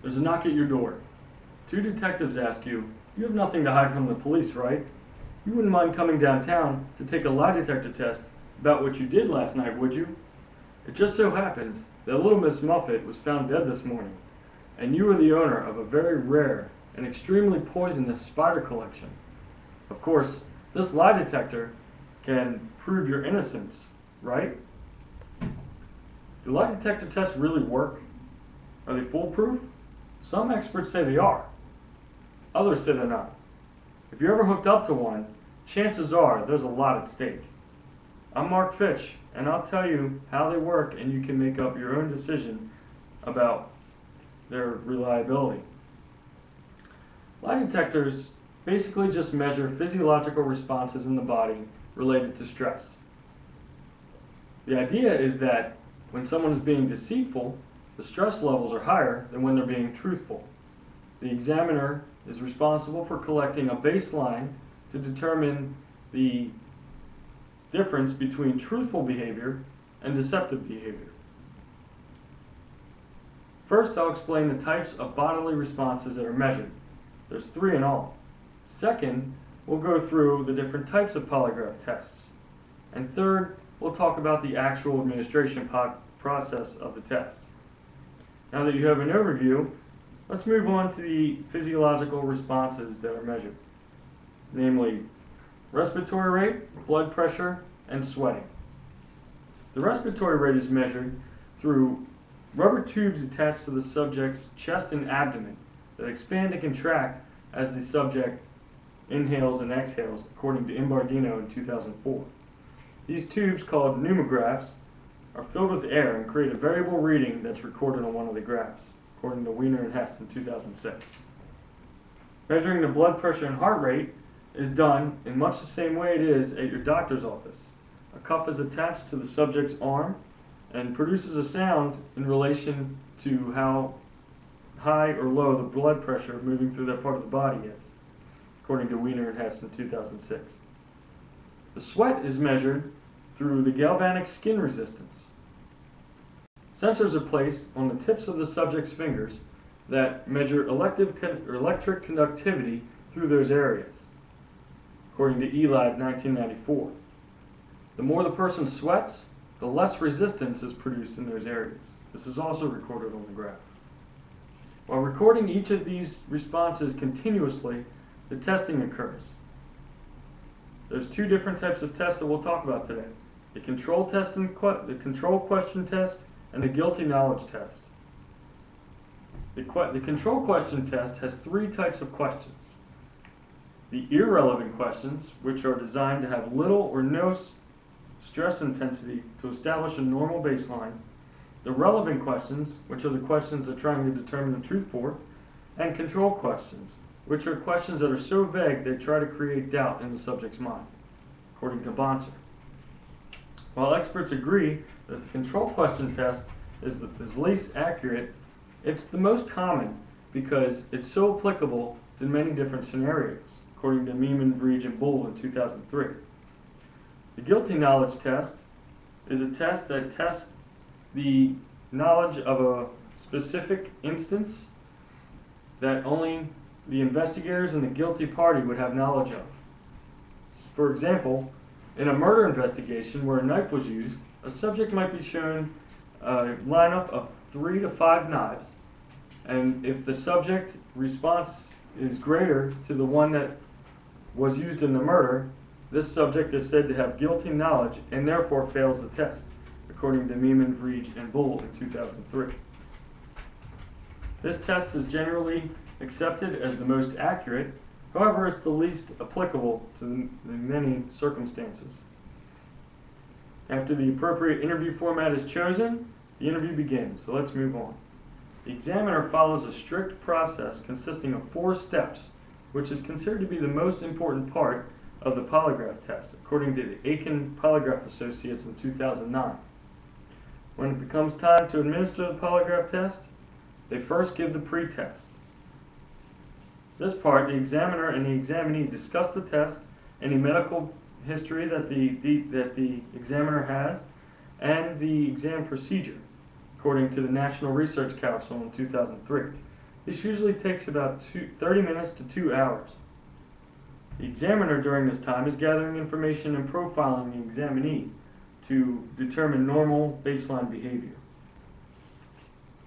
There's a knock at your door. Two detectives ask you, "You have nothing to hide from the police, right? You wouldn't mind coming downtown to take a lie detector test about what you did last night, would you?" It just so happens that little Miss Muffet was found dead this morning, and you are the owner of a very rare and extremely poisonous spider collection. Of course, this lie detector can prove your innocence, right? Do lie detector tests really work? Are they foolproof? Some experts say they are. Others say they're not. If you're ever hooked up to one, chances are there's a lot at stake. I'm Mark Fitch, and I'll tell you how they work, and you can make up your own decision about their reliability. Lie detectors basically just measure physiological responses in the body related to stress. The idea is that when someone is being deceitful, the stress levels are higher than when they're being truthful. The examiner is responsible for collecting a baseline to determine the difference between truthful behavior and deceptive behavior. First, I'll explain the types of bodily responses that are measured. There's 3 in all. Second, we'll go through the different types of polygraph tests. And third, we'll talk about the actual administration process of the test. Now that you have an overview, let's move on to the physiological responses that are measured, namely respiratory rate, blood pressure, and sweating. The respiratory rate is measured through rubber tubes attached to the subject's chest and abdomen that expand and contract as the subject inhales and exhales, according to Imbardino in 2004. These tubes, called pneumographs, are filled with air and create a variable reading that's recorded on one of the graphs, according to Wiener and Hess in 2006. Measuring the blood pressure and heart rate is done in much the same way it is at your doctor's office. A cuff is attached to the subject's arm and produces a sound in relation to how high or low the blood pressure moving through that part of the body is, according to Wiener and Hess in 2006. The sweat is measured through the galvanic skin resistance. Sensors are placed on the tips of the subject's fingers that measure electric conductivity through those areas, according to ELAB 1994. The more the person sweats, the less resistance is produced in those areas. This is also recorded on the graph. While recording each of these responses continuously, the testing occurs. There's 2 different types of tests that we'll talk about today: the control test and the control question test, and the guilty knowledge test. The control question test has 3 types of questions: the irrelevant questions, which are designed to have little or no stress intensity to establish a normal baseline; the relevant questions, which are the questions they're trying to determine the truth for; and control questions, which are questions that are so vague they try to create doubt in the subject's mind, according to Bonser. While experts agree that the control question test is least accurate, it's the most common because it's so applicable to many different scenarios, according to Meeman, Vreege, and Bull in 2003. The guilty knowledge test is a test that tests the knowledge of a specific instance that only the investigators and the guilty party would have knowledge of. For example, in a murder investigation where a knife was used, a subject might be shown a lineup of 3 to 5 knives, and if the subject response is greater to the one that was used in the murder, this subject is said to have guilty knowledge and therefore fails the test, according to Meeman, Vreege, and Bull in 2003. This test is generally accepted as the most accurate. However, it's the least applicable to the many circumstances. After the appropriate interview format is chosen, the interview begins. So let's move on. The examiner follows a strict process consisting of 4 steps, which is considered to be the most important part of the polygraph test, according to the Aiken Polygraph Associates in 2009. When it becomes time to administer the polygraph test, they first give the pre-test. This part, the examiner and the examinee discuss the test, any medical history that the examiner has, and the exam procedure, according to the National Research Council in 2003. This usually takes about 30 minutes to 2 hours. The examiner during this time is gathering information and profiling the examinee to determine normal baseline behavior.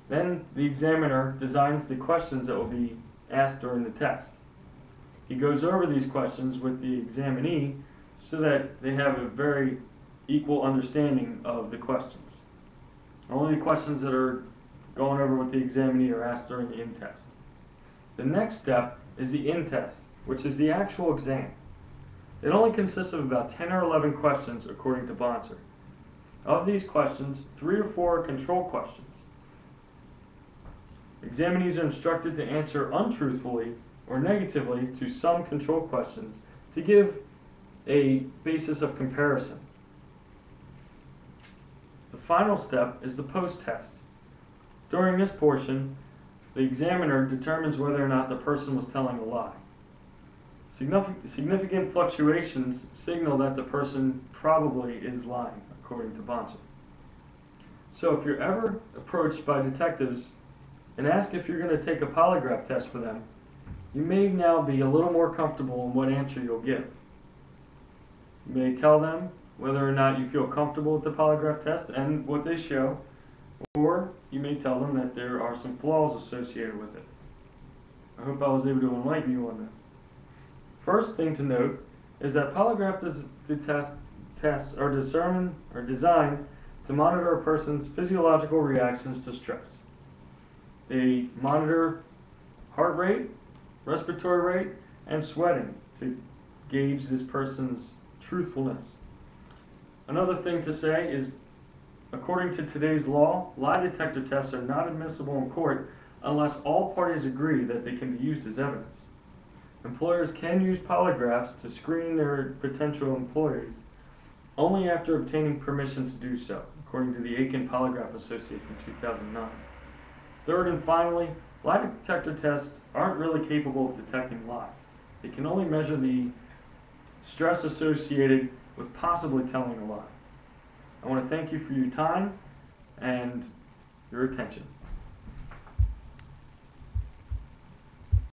Then the examiner designs the questions that will be asked during the test. He goes over these questions with the examinee so that they have a very equal understanding of the questions. Only the questions that are going over with the examinee are asked during the in-test. The next step is the in-test, which is the actual exam. It only consists of about 10 or 11 questions according to Bonser. Of these questions, 3 or 4 are control questions. Examinees are instructed to answer untruthfully or negatively to some control questions to give a basis of comparison. The final step is the post-test. During this portion, the examiner determines whether or not the person was telling a lie. Significant fluctuations signal that the person probably is lying, according to Bonser. So if you're ever approached by detectives and ask if you're going to take a polygraph test for them, you may now be a little more comfortable in what answer you'll give. You may tell them whether or not you feel comfortable with the polygraph test and what they show, or you may tell them that there are some flaws associated with it. I hope I was able to enlighten you on this. First thing to note is that polygraph tests are designed to monitor a person's physiological reactions to stress. They monitor heart rate, respiratory rate, and sweating to gauge this person's truthfulness. Another thing to say is, according to today's law, lie detector tests are not admissible in court unless all parties agree that they can be used as evidence. Employers can use polygraphs to screen their potential employees only after obtaining permission to do so, according to the Aiken Polygraph Associates in 2009. Third and finally, lie detector tests aren't really capable of detecting lies. They can only measure the stress associated with possibly telling a lie. I want to thank you for your time and your attention.